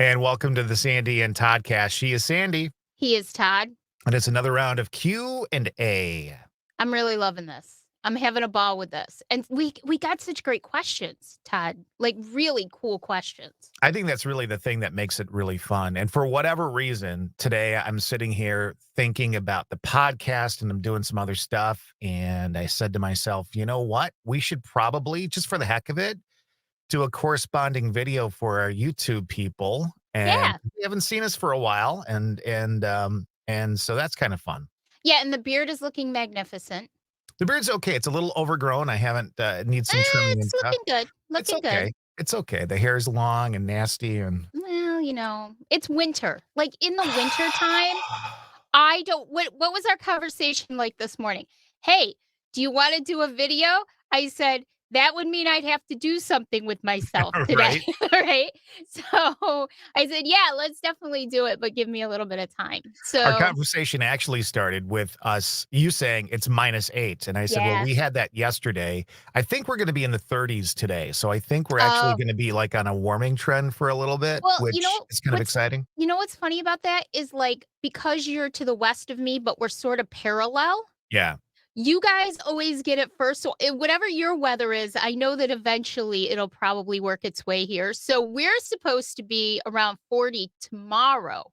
And welcome to the Sandy and Toddcast. She is Sandy, He is Todd. and it's another round of Q and A. I'm really loving this. I'm having a ball with this. And we got such great questions, Todd. Like really cool questions. I think that's really the thing that makes it really fun. And for whatever reason, today I'm sitting here thinking about the podcast and I'm doing some other stuff. And I said to myself, you know what? We should probably, just for the heck of it, do a corresponding video for our YouTube people. And Yeah. we haven't seen us for a while. And so that's kind of fun. Yeah, and the beard is looking magnificent. The beard's okay. It's a little overgrown. I haven't it needs some trimming and It's stuff. looking good. It's Looking good. okay. It's okay. The hair's long and nasty and Well, it's winter. Like in the winter time, I don't what was our conversation like this morning? "Hey, do you wanna do a video?" I said, "That would mean I'd have to do something with myself today." right? Right? So, I said, "Yeah, let's definitely do it, but give me a little bit of time." Our So conversation actually started with us you saying it's -8, and I said, "Well, yeah. we had that yesterday. I think we're gonna be in the 30s today, so I think we're actually Oh, gonna be, like, on a warming trend for a little bit, well, which is kind of exciting." what's funny about that is, like, because you're to the west of me, but we're sort of parallel, Yeah. you guys always get it first, so, whatever your weather is, I know that eventually it'll probably work its way here. So, we're supposed to be around 40 tomorrow.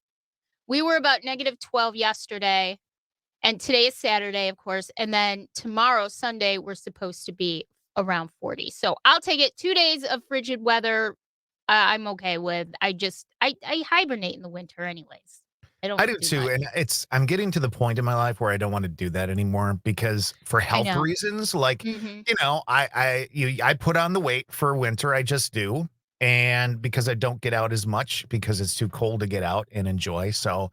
We were about -12 yesterday, and today is Saturday, of course, and then tomorrow, Sunday, we're supposed to be around 40. So, I'll take it. 2 days of frigid weather, I'm okay with. I hibernate in the winter anyways. I I don't do do too, much. and I'm getting to the point in my life where I don't wanna do that anymore because for I health know. reasons, like, Mhm. I put on the weight for winter, I just do, and because I don't get out as much because it's too cold to get out and enjoy, so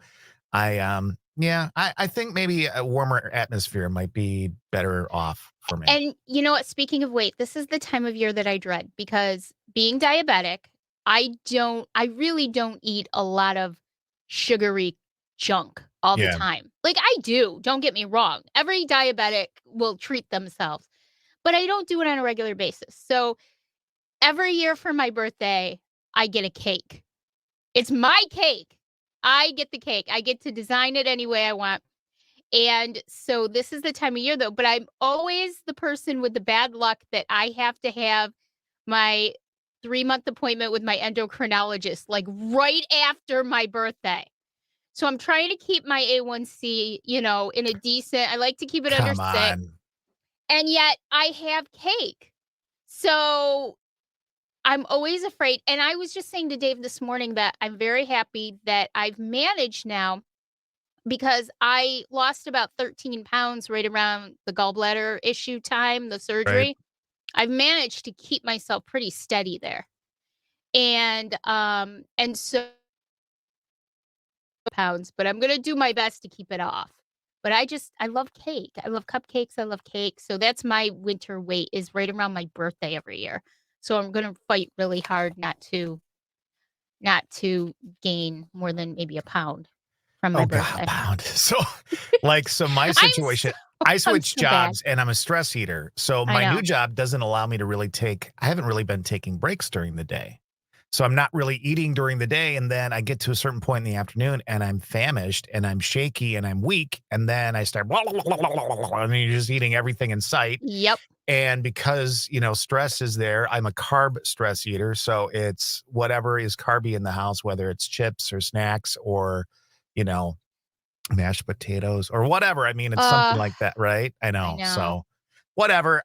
yeah, I think maybe a warmer atmosphere might be better off for me. And you know what? Speaking of weight, this is the time of year that I dread because being diabetic, I really don't eat a lot of sugary junk all the Yeah. time. Like I do, don't get me wrong. Every diabetic will treat themselves, but I don't do it on a regular basis. So every year for my birthday, I get a cake. It's my cake. I get the cake. I get to design it any way I want. And so this is the time of year though, but I'm always the person with the bad luck that I have to have my 3-month appointment with my endocrinologist, like, right after my birthday. So I'm trying to keep my A1C, in a decent I like to keep it under Come 6, on. and yet I have cake. So I'm always afraid, and I was just saying to Dave this morning that I'm very happy that I've managed now because I lost about 13 pounds right around the gallbladder issue time, the Right. surgery. I've managed to keep myself pretty steady there. And so pounds, but I'm gonna do my best to keep it off. But I love cake. I love cupcakes, I love cake. So that's my winter weight is right around my birthday every year. So I'm gonna fight really hard not to gain more than maybe a pound from my Oh god, birthday. pound. So my I'm so situation, I I'm switched so bad. jobs and I'm a stress eater. So I my new know. job doesn't allow me to really I haven't really been taking breaks during the day. So I'm not really eating during the day, and then I get to a certain point in the afternoon, and I'm famished, and I'm shaky, and I'm weak, and then I start and you're just eating everything in sight, Yep. and because, stress is there, I'm a carb stress eater, so it's whatever is carby in the house, whether it's chips or snacks or, you know, mashed potatoes or whatever, I mean, it's something Uh, like that, right? I I know, know. so whatever,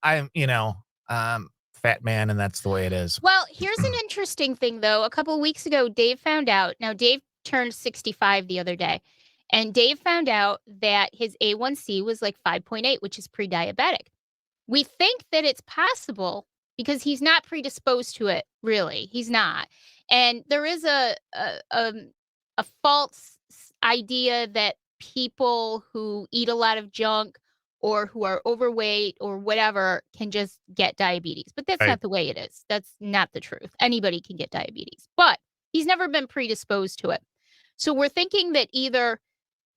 fat man, and that's the way it is. Well, here's an interesting thing though. A couple of weeks ago, Dave found out. Now, Dave turned 65 the other day, and Dave found out that his A1C was like 5.8, which is pre-diabetic. We think that it's possible because he's not predisposed to it, really. He's not. And there is a false idea that people who eat a lot of junk or who are overweight or whatever can just get diabetes. But that's Right. not the way it is. That's not the truth. Anybody can get diabetes, but he's never been predisposed to it. So we're thinking that either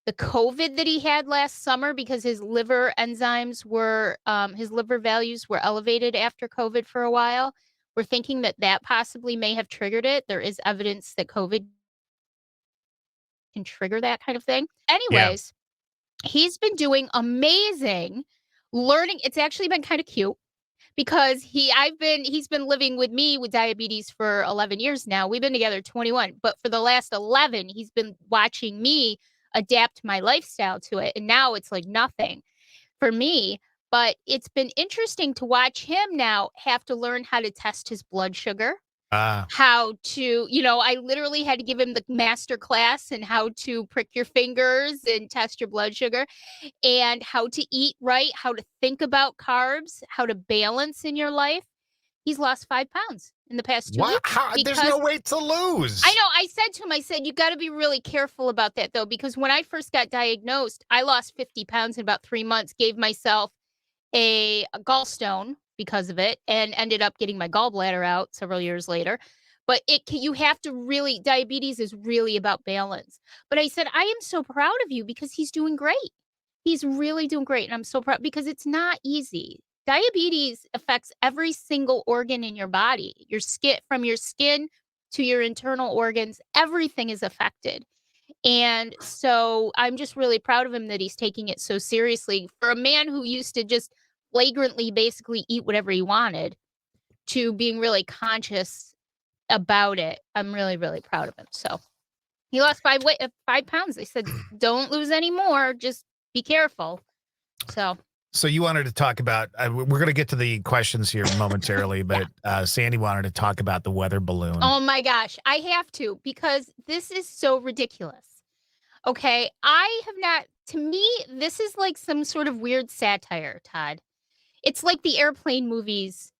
the COVID that he had last summer because his liver values were elevated after COVID for a while. We're thinking that that possibly may have triggered it. There is evidence that COVID can trigger that kind of thing. Yeah. Anyways, he's been doing amazing learning. It's actually been kind of cute because he's been living with me with diabetes for 11 years now. We've been together 21, but for the last 11, he's been watching me adapt my lifestyle to it. And now it's like nothing for me. But it's been interesting to watch him now have to learn how to test his blood sugar, Ah, how to, I literally had to give him the master class and how to prick your fingers and test your blood sugar and how to eat right, how to think about carbs, how to balance in your life. He's lost 5 pounds in the past 2 what? weeks How? There's no because way to I lose. know I said to him, I said, you got to be really careful about that though, because when I first got diagnosed, I lost 50 pounds in about 3 months, gave myself a gallstone because of it and ended up getting my gallbladder out several years later. But you have to really, diabetes is really about balance. But I said, I am so proud of you because he's doing great. He's really doing great. And I'm so proud because it's not easy. Diabetes affects every single organ in your body, your skin, from your skin to your internal organs, everything is affected. And so I'm just really proud of him that he's taking it so seriously. For a man who used to just flagrantly basically eat whatever he wanted to being really conscious about it, I'm really, really proud of him. So he lost 5 pounds. They said, don't lose any more. Just be careful. So, So you wanted to talk about, we're going to get to the questions here momentarily, yeah. but Sandy wanted to talk about the weather balloon. Oh my gosh. I have to because this is so ridiculous. Okay. I have not, to me, this is like some sort of weird satire, Todd. It's like the airplane movies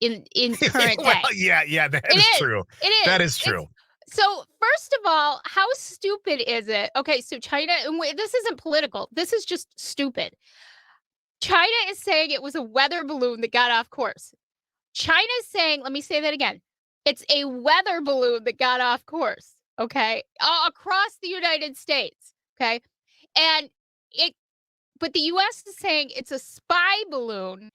in current Well, day. yeah, that It is is. true. It That is. is It's true. so first of all, how stupid is it? Okay, so China, and this isn't political. This is just stupid. China is saying it was a weather balloon that got off course. China is saying, let me say that again. It's a weather balloon that got off course. Okay, across the United States. Okay, and it, but the U.S. is saying it's a spy balloon,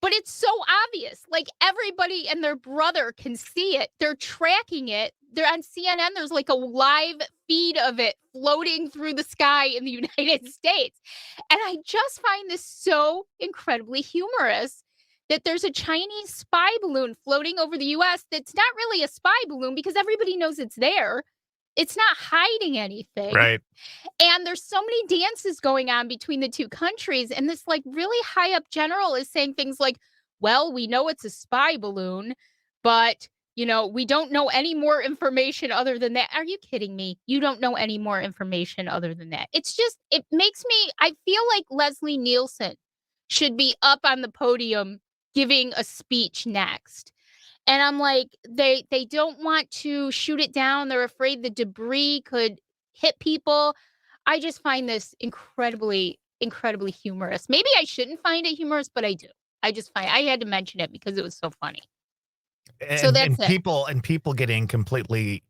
but it's so obvious. Like everybody and their brother can see it. They're tracking it. They're on CNN. There's like a live feed of it floating through the sky in the United States. And I just find this so incredibly humorous that there's a Chinese spy balloon floating over the US that's not really a spy balloon because everybody knows it's there. It's not hiding anything. Right. And there's so many dances going on between the 2 countries, and this, like, really high up general is saying things like, "Well, we know it's a spy balloon, but, we don't know any more information other than that." Are you kidding me? You don't know any more information other than that. It's just it makes me I feel like Leslie Nielsen should be up on the podium giving a speech next. And I'm like, they don't want to shoot it down. They're afraid the debris could hit people. I just find this incredibly, incredibly humorous. Maybe I shouldn't find it humorous, but I do. I had to mention it because it was so funny. So And that's and it. people and people getting completely,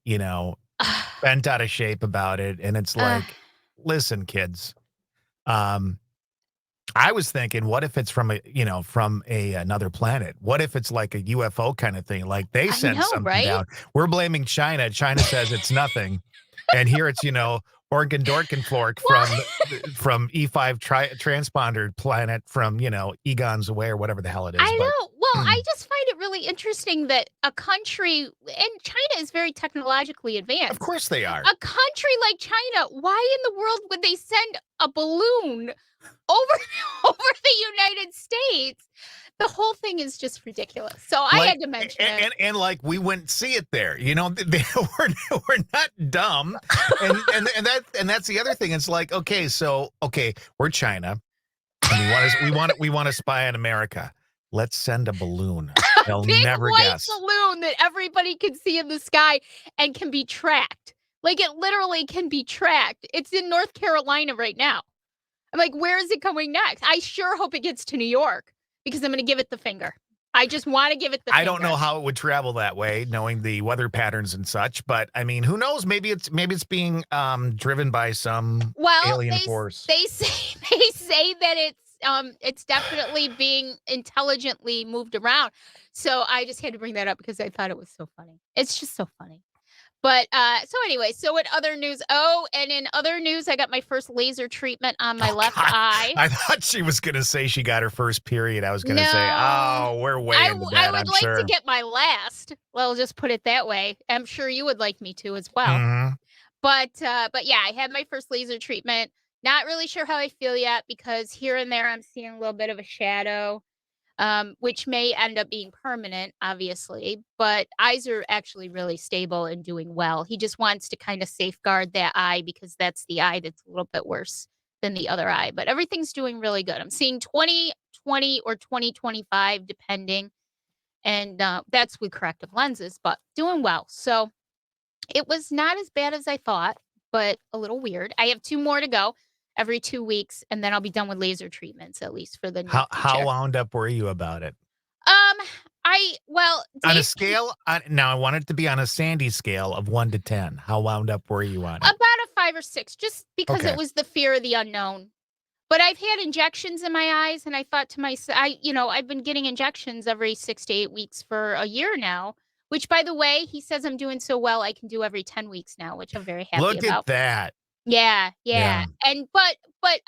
bent out of shape about it. And it's Uh, like, listen, kids. Um, I was thinking, what if it's from another planet? What if it's like a UFO kind of thing? Like they I sent know, something right? down. We're blaming China. China says it's nothing. And here it's, Organ Dorkenflork from Well, from E5 transponder planet from, Egon's away or whatever the hell it is. I But know. Well, I just find it really interesting that a country and China is very technologically of advanced. course they are. A country like China, why in the world would they send a balloon over over the United States? The whole thing is just ridiculous. So I Like, had to mention and it. and like, we wouldn't see it there, we're not dumb, and that's the other thing, it's like, okay, we're China, and we wanna spy on America. Let's send a balloon. A They'll big never white guess. balloon that everybody can see in the sky and can be tracked. Like it literally can be tracked. It's in North Carolina right now. I'm like, where is it going next? I sure hope it gets to New York because I'm going to give it the finger. I just want to give it the I don't know finger. how it would travel that way, knowing the weather patterns and such, but, I mean, who knows? Maybe it's being, driven by some Well, alien force. they say they say that it's definitely being intelligently moved around. So I just had to bring that up because I thought it was so funny. It's just so funny. But, so anyway, so in other news and in other news, I got my first laser treatment on my Oh, left God. eye. I thought she was gonna say she got her first period. I was gonna say, No. "Oh, we're way into I that, would I'm like to sure." get my last. Well, just put it that way. I'm sure you would like me to as well. Mhm. But yeah, I had my first laser treatment. Not really sure how I feel yet because here and there I'm seeing a little bit of a shadow, which may end up being permanent, obviously. But eyes are actually really stable and doing well. He just wants to kind of safeguard that eye because that's the eye that's a little bit worse than the other eye. But everything's doing really good. I'm seeing 20/20 or 20/25, depending. And that's with corrective lenses, but doing well. So it was not as bad as I thought, but a little weird. I have 2 more to go every 2 weeks, and then I'll be done with laser treatments, at least for the near How future. wound up were you about it? Um, well, On a Dave ca scale now I want it to be on a Sandy scale of 1 to 10. How wound up were you on it? about a 5 or 6, just because it Okay. was the fear of the unknown. But I've had injections in my eyes, and I thought to myself, I've been getting injections every 6 to 8 weeks for a year now, which, by the way, he says I'm doing so well, I can do every 10 weeks now, which I'm very happy Look at about. that. Yeah, yeah, Yeah, and but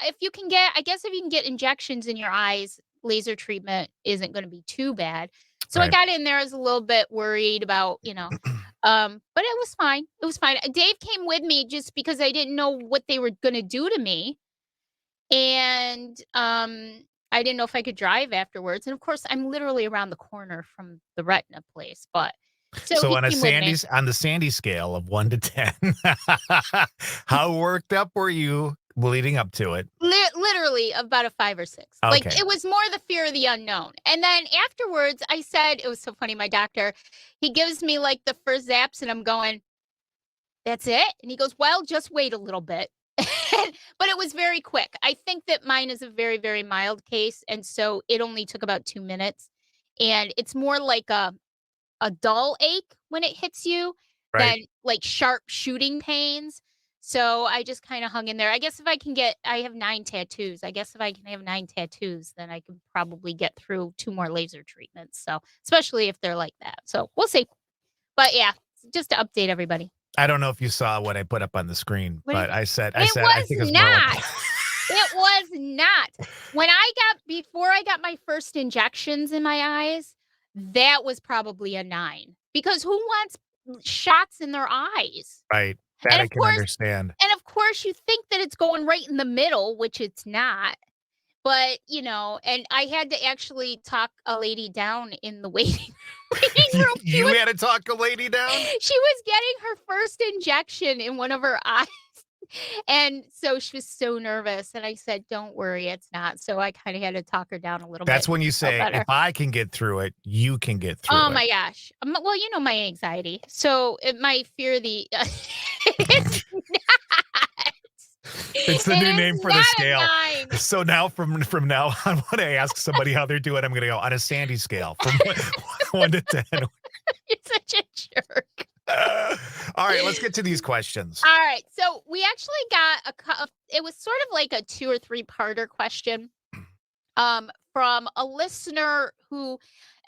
if you can get I guess if you can get injections in your eyes, laser treatment isn't gonna be too bad. So I right. got in there, I was a little bit worried about, but it was fine, it was fine. Dave came with me just because I didn't know what they were gonna do to me, and, I didn't know if I could drive afterwards, and of course, I'm literally around the corner from the retina place, but so So he came with me. On the Sandy scale of 1 to 10, how worked up were you leading up to it? Literally about a 5 or 6. Like, Okay. it was more the fear of the unknown, and then afterwards, I said it was so funny, my doctor, he gives me, like, the first zaps, and I'm going, "That's it?" And he goes, "Well, just wait a little bit." But it was very quick. I think that mine is a very, very mild case, and so it only took about 2 minutes, and it's more like a dull ache when it hits you Right. than, like, sharp shooting pains. So I just kinda hung in there. I guess if I can get I have 9 tattoos. I guess if I can have 9 tattoos, then I can probably get through 2 more laser treatments, so especially if they're like that. So we'll see. But yeah, just to update everybody. I don't know if you saw what I put up on the screen, What but did I it said, "I was think it's more like." not. It was not. Before I got my first injections in my eyes, that was probably a 9, because who wants shots in their eyes? Right. That And I of can course understand. you think that it's going right in the middle, which it's not, but, and I had to actually talk a lady down in the waiting waiting room. You had to talk a lady down? She was getting her first injection in one of her eyes. And so she was so nervous, and I said, "Don't worry, it's not." So I kinda had to talk her down a little bit, That's and when you she felt say, "If better. I can get through it, you can get Oh through it." my gosh. Well, you know my anxiety, so it might fear the it's not. It's the It new is name for the not a scale. 9. So now from now on, when I ask somebody how they're doing, I'm gonna go on a Sandy scale from 1 to 10. You're such a jerk. All right, let's get to these questions. Alright, so we actually got it was sort of like a 2 or 3-parter question, from a listener who,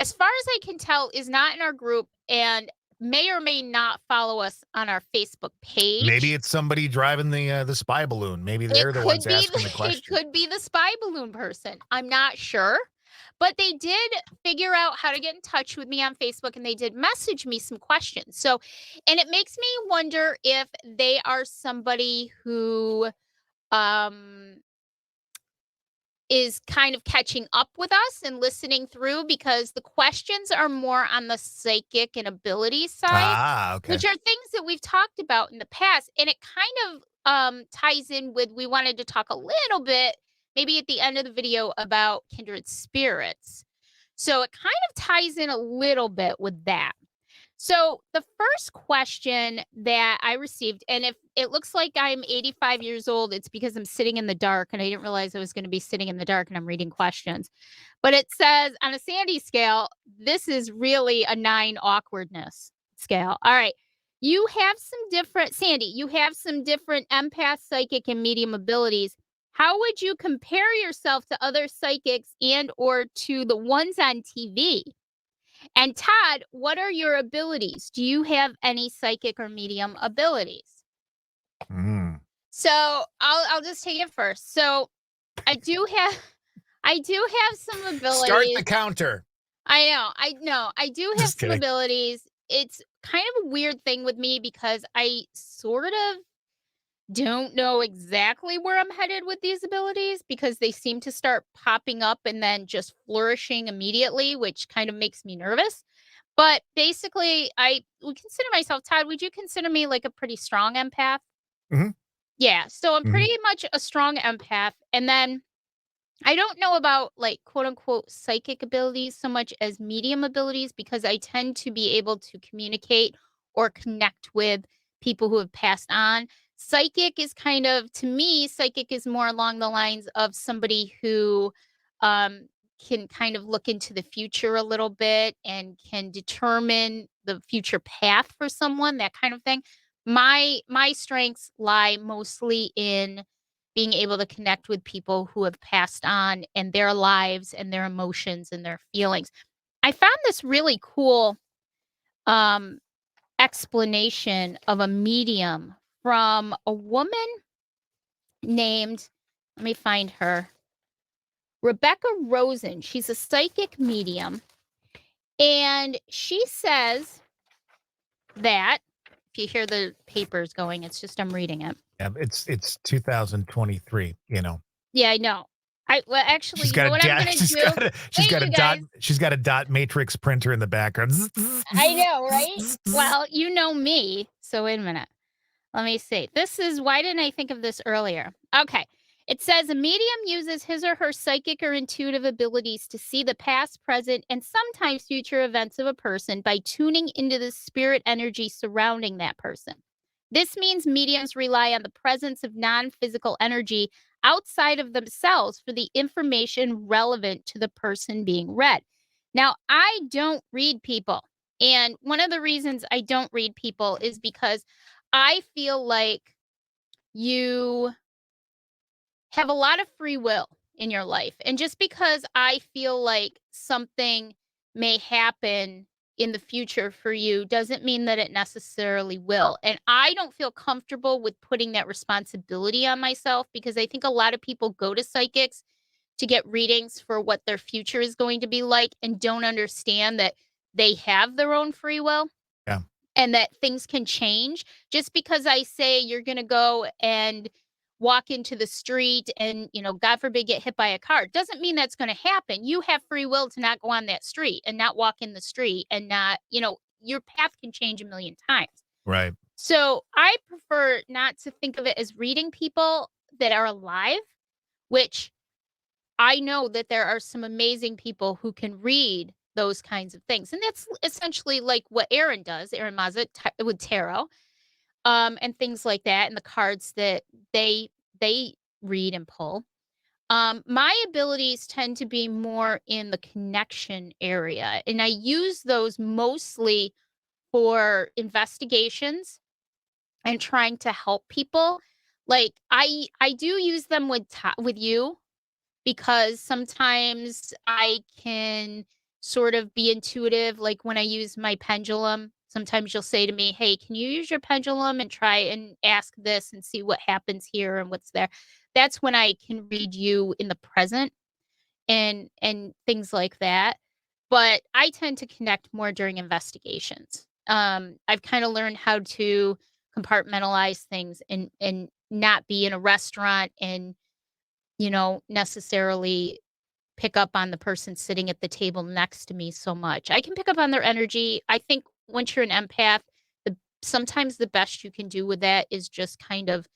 as far as I can tell, is not in our group and may or may not follow us on our Facebook Maybe page. it's somebody driving the spy balloon. Maybe It they're the could ones be asking the it question. could be the spy balloon person. I'm not sure, but they did figure out how to get in touch with me on Facebook, and they did message me some questions. So, and it makes me wonder if they are somebody who um is kind of catching up with us and listening through, because the questions are more on the psychic and ability side, Ah, okay. which are things that we've talked about in the past. And it kind of ties in with, we wanted to talk a little bit, maybe at the end of the video, about kindred spirits. So it kind of ties in a little bit with that. So the first question that I received, and if it looks like I'm 85 years old, it's because I'm sitting in the dark and I didn't realize I was going to be sitting in the dark and I'm reading questions. But it says on a Sandy scale, this is really a 9 awkwardness scale. All right. You have some different empath, psychic, and medium abilities. How would you compare yourself to other psychics and or to the ones on TV? And Todd, what are your abilities? Do you have any psychic or medium abilities? Mm. So I'll just take it first. So I do have I do have some Start abilities. the counter. I know. I do have Just some kidding. abilities. It's kind of a weird thing with me because I sort of don't know exactly where I'm headed with these abilities because they seem to start popping up and then just flourishing immediately, which kind of makes me nervous. But basically, I would consider myself, Todd, would you consider me like a pretty strong empath? Mhm, Yeah. So I'm mhm. pretty much a strong empath. And then I don't know about like quote unquote psychic abilities so much as medium abilities because I tend to be able to communicate or connect with people who have passed on. Psychic is kind of, to me, psychic is more along the lines of somebody who um, can kind of look into the future a little bit and can determine the future path for someone, that kind of thing. My strengths lie mostly in being able to connect with people who have passed on and their lives and their emotions and their feelings. I found this really cool um, explanation of a medium from a woman named, let me find her, Rebecca Rosen. She's a psychic medium. And she says that, if you hear the papers going, it's just I'm reading it. Yeah, it's 2023, you know. Yeah, I know. Well, actually, She's you got know a what I'm dot gonna do? she's Wait, got a you dot guys. she's got a dot matrix printer in the background. I know, right? Well, you know me. So wait a minute. Let me see. This is why didn't I think of this earlier? Okay. It says a medium uses his or her psychic or intuitive abilities to see the past, present, and sometimes future events of a person by tuning into the spirit energy surrounding that person. This means mediums rely on the presence of non physical energy outside of themselves for the information relevant to the person being read. Now, I don't read people. And one of the reasons I don't read people is because I feel like you have a lot of free will in your life. And just because I feel like something may happen in the future for you doesn't mean that it necessarily will. And I don't feel comfortable with putting that responsibility on myself because I think a lot of people go to psychics to get readings for what their future is going to be like and don't understand that they have their own free will Yeah, and that things can change. Just because I say you're going to go and walk into the street and, God forbid, get hit by a car doesn't mean that's going to happen. You have free will to not go on that street and not walk in the street and not, your path can change a million times. right. So I prefer not to think of it as reading people that are alive, which I know that there are some amazing people who can read those kinds of things. And that's essentially like what Aaron does, Aaron Maza with tarot, and things like that, and the cards that they read and pull. My abilities tend to be more in the connection area, and I use those mostly for investigations and trying to help people. Like I do use them with you because sometimes I can sort of be intuitive. Like when I use my pendulum, sometimes you'll say to me, "Hey, can you use your pendulum and try and ask this and see what happens here and what's there?" That's when I can read you in the present and things like that. But I tend to connect more during investigations. I've kind of learned how to compartmentalize things and not be in a restaurant and necessarily pick up on the person sitting at the table next to me so much. I can pick up on their energy. I think once you're an empath, the sometimes the best you can do with that is just kind of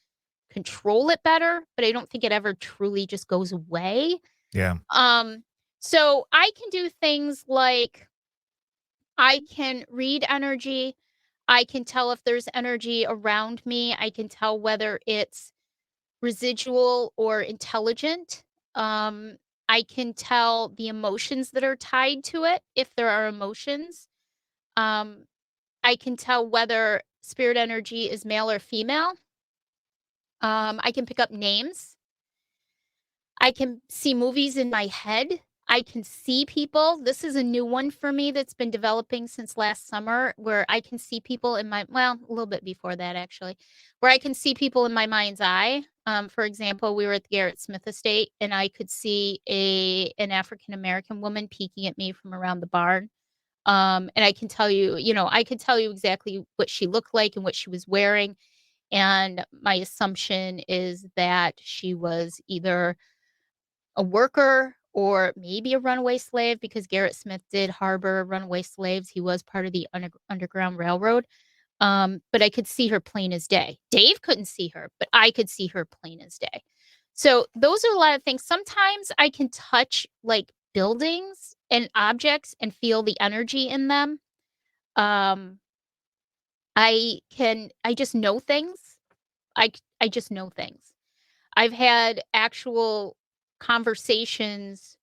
control it better, but I don't think it ever truly just goes away. Yeah. Um, so I can do things like I can read energy. I can tell if there's energy around me. I can tell whether it's residual or intelligent. Um, I can tell the emotions that are tied to it, if there are emotions. Um, I can tell whether spirit energy is male or female. I can pick up names. I can see movies in my head. I can see people. This is a new one for me that's been developing since last summer, where I can see people in my well, a little bit before that actually, where I can see people in my mind's eye. For example, we were at the Garrett Smith estate and I could see an African American woman peeking at me from around the barn. And I can tell you, I could tell you exactly what she looked like and what she was wearing. And my assumption is that she was either a worker or maybe a runaway slave because Garrett Smith did harbor runaway slaves. He was part of the Underground Railroad. But I could see her plain as day. Dave couldn't see her, but I could see her plain as day. So those are a lot of things. Sometimes I can touch like buildings and objects and feel the energy in them. Um, I just know things. I just know things. I've had actual conversations.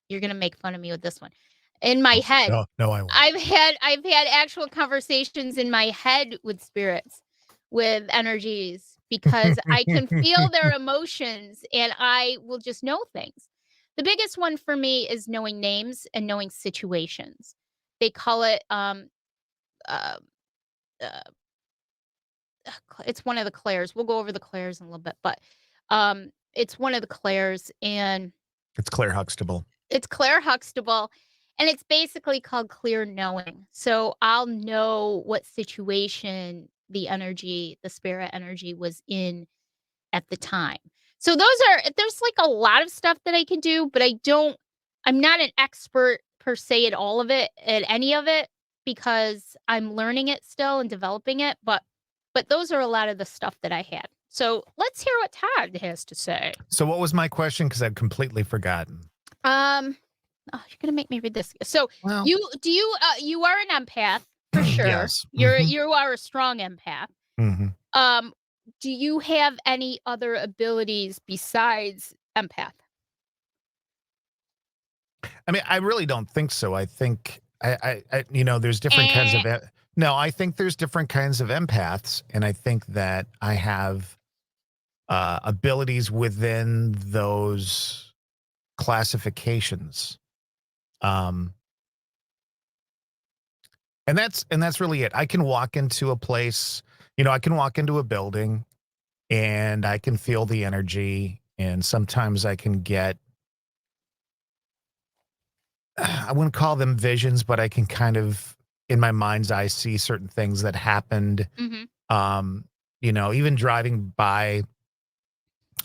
You're gonna make fun of me with this one. In my Oh, head, no, no, I won't. I've had actual conversations in my head with spirits, with energies, because I can feel their emotions and I will just know things. The biggest one for me is knowing names and knowing situations. They call it uh, uh it's one of the clairs. We'll go over the clairs in a little bit, but it's one of the clairs and It's Claire Huxtable. it's Claire Huxtable and it's basically called clear knowing. So I'll know what situation the spirit energy was in at the time. So there's like a lot of stuff that I can do, but I'm not an expert per se at all of it, at any of it, because I'm learning it still and developing it. But those are a lot of the stuff that I had. So let's hear what Todd has to say. So what was my question? Because I've completely forgotten. Um, oh, you're gonna make me read this. So Well, you are an empath for sure. yes. You are a strong empath. Hmm. Um, do you have any other abilities besides empath? I mean, I really don't think so. I think there's different kinds Eh. of no, I think there's different kinds of empaths, and I think that I have abilities within those classifications. Um, and that's really it. I can walk into a place, I can walk into a building and I can feel the energy, and sometimes I can get I wouldn't call them visions, but I can kind of in my mind's eye see certain things that happened. Mhm. Um, even driving by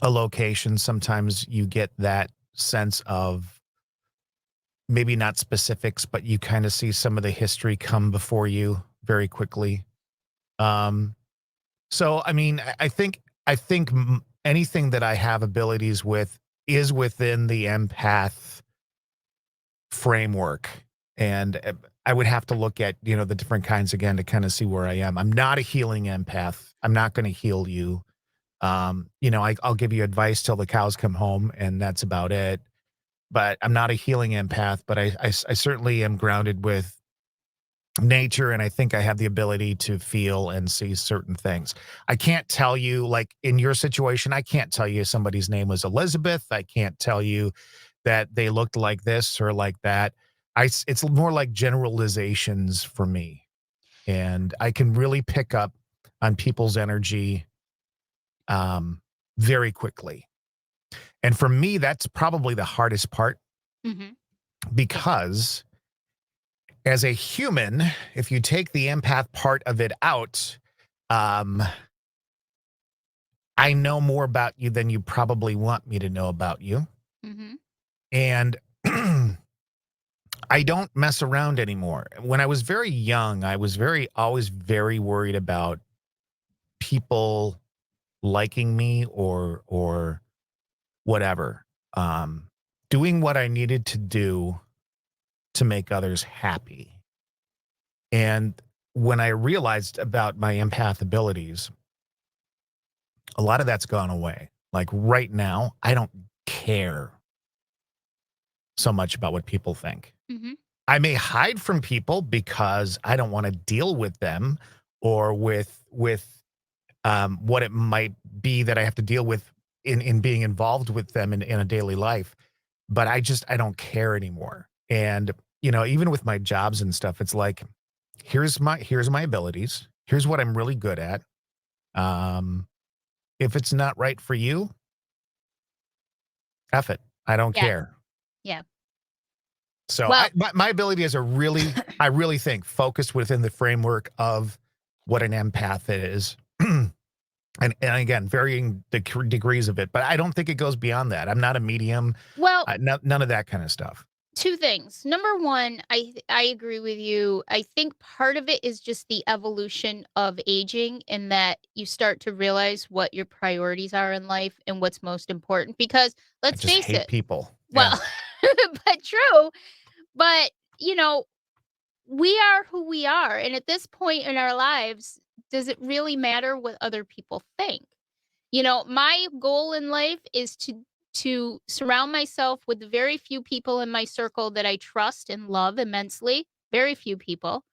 a location, sometimes you get that sense of maybe not specifics, but you kind of see some of the history come before you very quickly. Um, so I mean, I think anything that I have abilities with is within the empath framework. And I would have to look at, the different kinds again to kind of see where I am. I'm not a healing empath. I'm not going to heal you. I'll give you advice till the cows come home, and that's about it. But I'm not a healing empath, but I certainly am grounded with nature, and I think I have the ability to feel and see certain things. I can't tell you, like in your situation, I can't tell you somebody's name was Elizabeth. I can't tell you that they looked like this or like that. It's more like generalizations for me, and I can really pick up on people's energy um, very quickly. And for me, that's probably the hardest part Mhm. because as a human, if you take the empath part of it out, um, I know more about you than you probably want me to know about you. Mhm. And I don't mess around anymore. When I was very young, I was always very worried about people liking me or whatever. Doing what I needed to do to make others happy. And when I realized about my empath abilities, a lot of that's gone away. Like right now, I don't care so much about what people think. Mhm. I may hide from people because I don't want to deal with them or with what it might be that I have to deal with in being involved with them in a daily life. but I don't care anymore. And, even with my jobs and stuff, it's like, here's my abilities. Here's what I'm really good at. Um, if it's not right for you, F it. I don't Yeah, care. yeah. So Well, my ability is I really think focused within the framework of what an empath is. And again, varying degrees of it, but I don't think it goes beyond that. I'm not a medium, well, none of that kind of stuff. 2 things. Number 1, I agree with you. I think part of it is just the evolution of aging and that you start to realize what your priorities are in life and what's most important because I let's just face hate it. people. Yeah, Well, but true, but, you know, we are who we are, and at this point in our lives, does it really matter what other people think? My goal in life is to surround myself with the very few people in my circle that I trust and love immensely, very few people,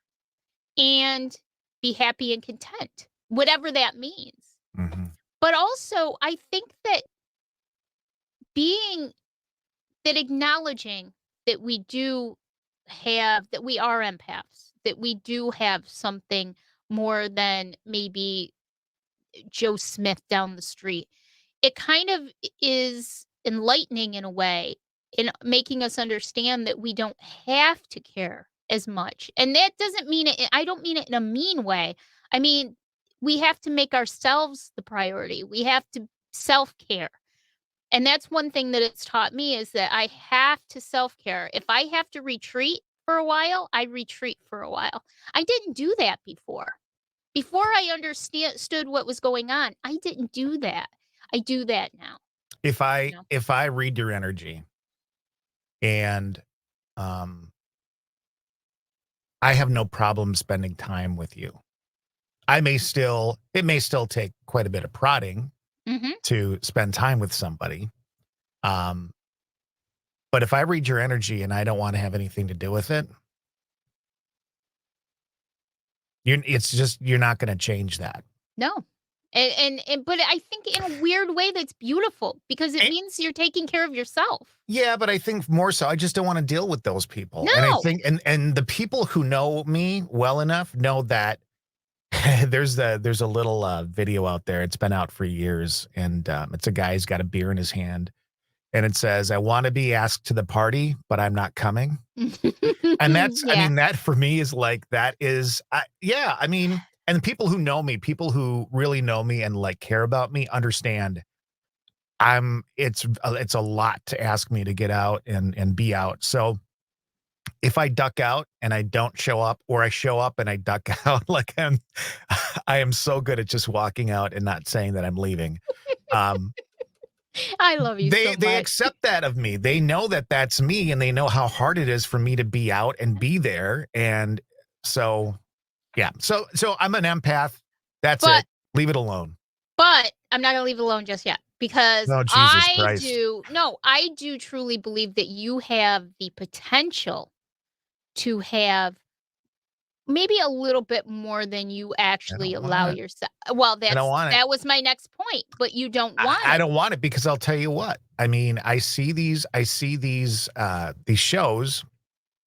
and be happy and content, whatever that means. mhm, But also, I think that being acknowledging that we are empaths, that we do have something more than maybe Joe Smith down the street. It kind of is enlightening in a way, in making us understand that we don't have to care as much. And that doesn't mean it I don't mean it in a mean way. I mean, we have to make ourselves the priority. We have to self-care. And that's one thing that it's taught me is that I have to self-care. If I have to retreat for a while, I retreat for a while. I didn't do that before. Before I understand stood what was going on, I didn't do that. I do that now, if you I know? if I read your energy and, um, I have no problem spending time with you. It may still take quite a bit of prodding Mhm. to spend time with somebody, um, but if I read your energy and I don't wanna have anything to do with it, you're not gonna change that. No. And but I think in a weird way that's beautiful because it Eh means you're taking care of yourself. Yeah, but I think more so I just don't wanna deal with those people, and I No. think and the people who know me well enough know that there's a little, video out there, it's been out for years, and, it's a guy, he's got a beer in his hand, and it says, "I wanna be asked to the party, but I'm not coming." And Yeah. that for me is like, that is yeah, I mean, and people who know me, people who really know me and, like, care about me understand it's a lot to ask me to get out and be out. So, if I duck out and I don't show up or I show up and I duck out, like, I am so good at just walking out and not saying that I'm leaving. Um, I love you so they much. accept that of me. They know that that's me, and they know how hard it is for me to be out and be there, and so, yeah. So I'm an empath. That's But it. Leave it alone. I'm not gonna leave it alone just yet because Oh, Jesus Christ. I do truly believe that you have the potential to have maybe a little bit more than you I actually don't want allow it. yourself. Well, I don't want it. that was my next point, but you don't want I it. don't want it because I'll tell you what. I mean, these shows,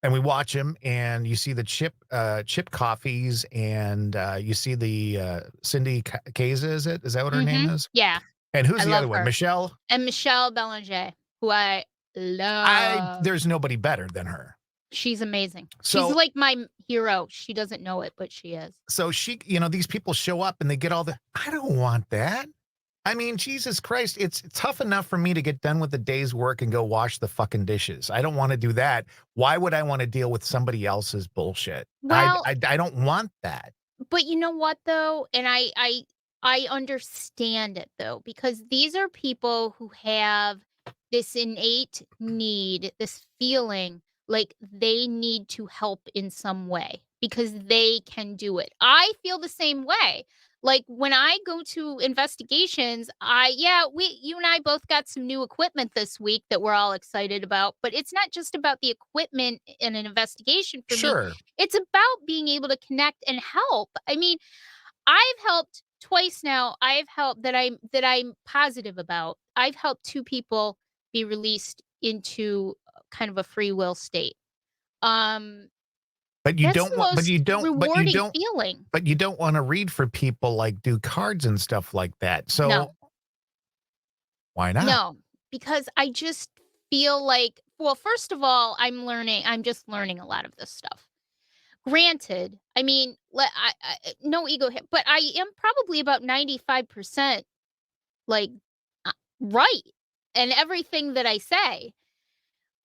and we watch them, and you see the Chip Coffees, and, you see the, Cindy Kaza, is it? Is that what her name Mhm. is? Yeah, And who's I the other love one? her. Michelle? And Michelle Belanger, who I love. There's nobody better than her. She's amazing. She's So like my hero. She doesn't know it, but she is. these people show up and they get all the I don't want that. I mean, Jesus Christ, it's tough enough for me to get done with the day's work and go wash the fucking dishes. I don't wanna do that. Why would I wanna deal with somebody else's bullshit? Well, I don't want that. but you know what though? And I understand it though, because these are people who have this innate need, this feeling like they need to help in some way because they can do it. I feel the same way. Like when I go to investigations, we you and I both got some new equipment this week that we're all excited about, but it's not just about the equipment in an investigation for me. Sure. It's about being able to connect and help. I mean, I've helped twice now. I've helped that I'm positive about. I've helped 2 people be released into kind of a free will state. Um, But you that's don't the want but most you don't but you rewarding don't feeling. but you don't wanna read for people, like, do cards and stuff like that, so No, why not? no, because I just feel like, well, first of all, I'm just learning a lot of this stuff. Granted, I mean, no ego hit, but I am probably about 95% like right in everything that I say.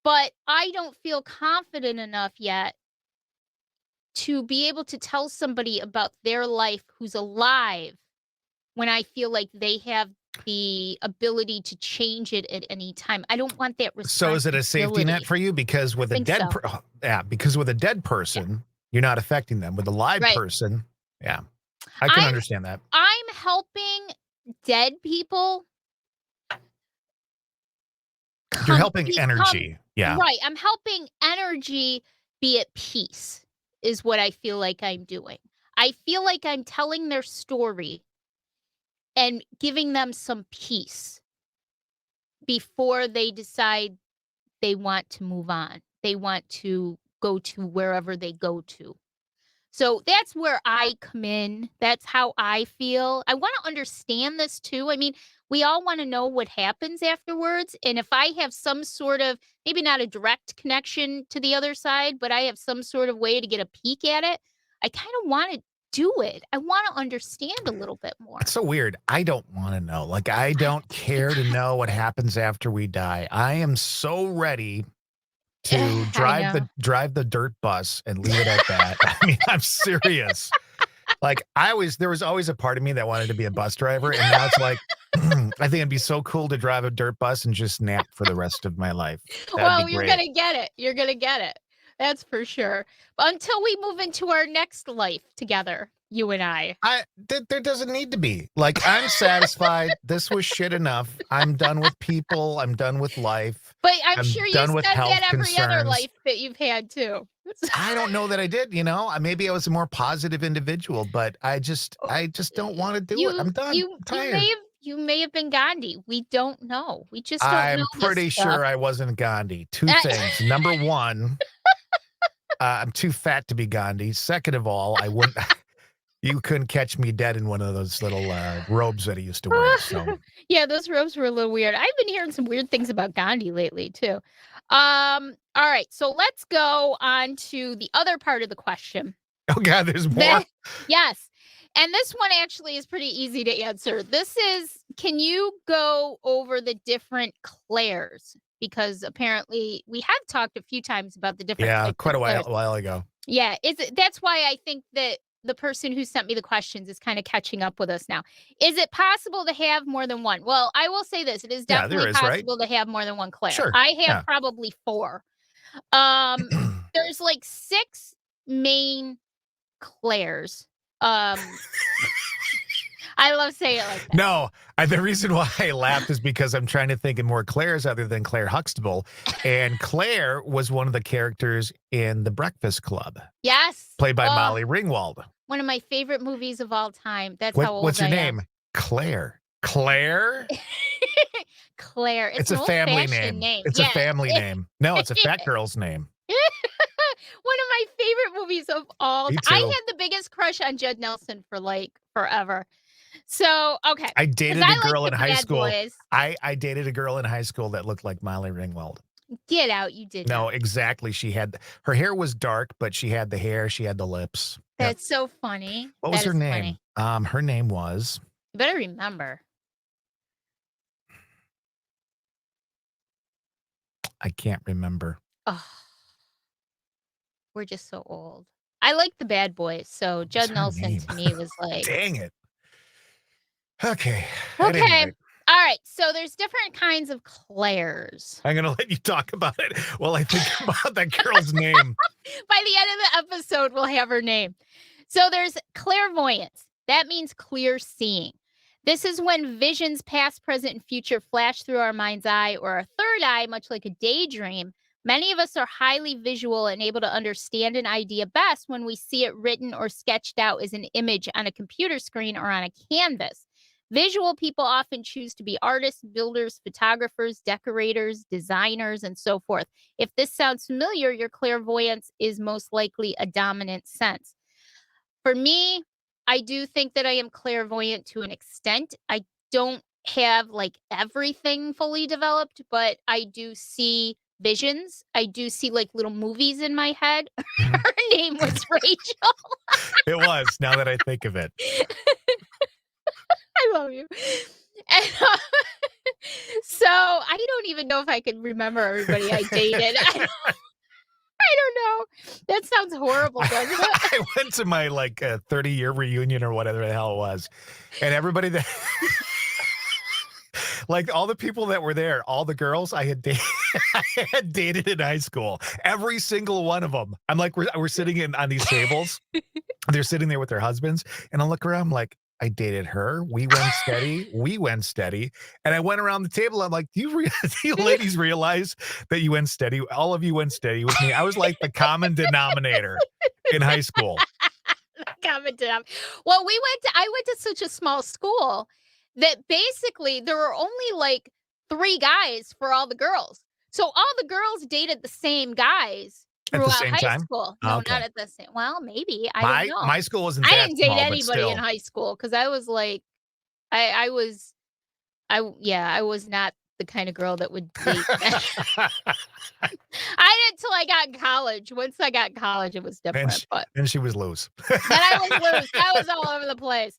But I don't feel confident enough yet to be able to tell somebody about their life who's alive when I feel like they have the ability to change it at any time. I don't want that So is it a safety net responsibility. for you? Because I with a think dead so. per yeah, because with a dead Yeah. person, you're not affecting them. With a live Right. person, yeah, I can I'm understand that. I'm helping dead people You're come helping become energy, yeah. right. I'm helping energy be at peace is what I feel like I'm doing. I feel like I'm telling their story and giving them some peace before they decide they want to move on. They want to go to wherever they go to. So that's where I come in. That's how I feel. I want to understand this too. I mean, we all want to know what happens afterwards. And if I have some sort of, maybe not a direct connection to the other side, but I have some sort of way to get a peek at it, I kind of want to do it. I want to understand a little bit It's more. so weird. I don't wanna know. Like, I I, don't care to know what happens after we die. I am so ready to I know. drive the dirt bus and leave it at that. I mean, I'm serious. Like, there was always a part of me that wanted to be a bus driver, and now it's like, I think it'd be so cool to drive a dirt bus and just nap for the rest of my life. That would be Well, you're great. gonna get it. You're gonna get it. That's for sure. Until we move into our next life together, you and I. There doesn't need to be. Like, I'm satisfied. This was shit enough. I'm done with people. I'm done with life. But I'm I'm sure you done with said that health every other concerns. life that you've had too. I don't know that I did, you know? Maybe I was a more positive individual, but I just don't wanna do it. You I'm done. you I'm you may tired. have you may have been Gandhi. We don't know. We just don't know I'm this pretty stuff. sure I wasn't Gandhi. 2 Uh, things. Number 1, I'm too fat to be Gandhi. Second of all, I wouldn't you couldn't catch me dead in one of those little, robes that he used to wear, so yeah, those robes were a little weird. I've been hearing some weird things about Gandhi lately too. All right, so let's go on to the other part of the question. oh god, there's more? That yes. And this one actually is pretty easy to answer. This is, can you go over the different Claires? Because apparently we have talked a few times about the different Yeah, types of quite Claires. a while ago. Yeah, that's why I think that the person who sent me the questions is kind of catching up with us now. Is it possible to have more than one? Well, I will say this, it is Yeah, there definitely is, right? possible to have more than one Claire. Sure, I have yeah. probably 4. Um, there's like 6 main Claires. Um, I love saying it like that. No, the reason why I laughed is because I'm trying to think of more Claires other than Claire Huxtable, and Claire was one of the characters in The Breakfast Club, Yes. played by Oh, Molly Ringwald. one of my favorite movies of all time. That's how old What's her I am. name? Claire. Claire? Claire. It's It's an a family old-fashioned name. name. It's a Yeah. family name. No, it's a fat girl's name. One of my favorite movies of all Me I too. had the biggest crush on Judd Nelson for, like, forever. So, okay, I because dated a I like girl the in high Bad school. Boys. I dated a girl in high school that looked like Molly Ringwald. Get out, you did No, not. exactly. Her hair was dark, but she had the hair, she had the lips. Yep. That's so funny. What was That her is name? funny. Her name was You better remember. I can't remember. Oh, we're just so old. I like the Bad Boys, so What was Judd her Nelson name? to me was like, Dang it. Okay. At any okay. rate, Alright, so there's different kinds of Claires. I'm gonna let you talk about it while I think about that girl's name. By the end of the episode, we'll have her name. So there's clairvoyance. That means clear seeing. This is when visions past, present, and future flash through our mind's eye or our third eye, much like a daydream. Many of us are highly visual and able to understand an idea best when we see it written or sketched out as an image on a computer screen or on a canvas. Visual people often choose to be artists, builders, photographers, decorators, designers, and so forth. If this sounds familiar, your clairvoyance is most likely a dominant sense. For me, I do think that I am clairvoyant to an extent. I don't have like everything fully developed, but I do see visions. I do see like little movies in my head. Mhm. Her name was Rachel. It was, now that I think of it. I love you. And, so I don't even know if I can remember everybody I dated. I don't know. That sounds horrible, doesn't it? I went to my, like, 30-year reunion or whatever the hell it was, and everybody that like, all the people that were there, all the girls I had dated I had dated in high school, every single one of them. I'm like, we're sitting in on these tables, they're sitting there with their husbands, and I look around, I'm like, "I dated her, we went steady," and I went around the table, I'm like, do you ladies realize that you went steady? All of you went steady with me. I was like the common denominator in high school. Comment to them. Well, I went to such a small school that basically there were only like 3 guys for all the girls. So all the girls dated the same guys At the throughout same high time? school. No, not Okay. at the same well, maybe, I don't know. My school wasn't I that didn't date small, but anybody in still. high school because I was like I was yeah, I was not the kind of girl that would date I didn't till I got in college. Once I got in college, it was And different, sh but and she was loose. then I was loose. I was all over the place.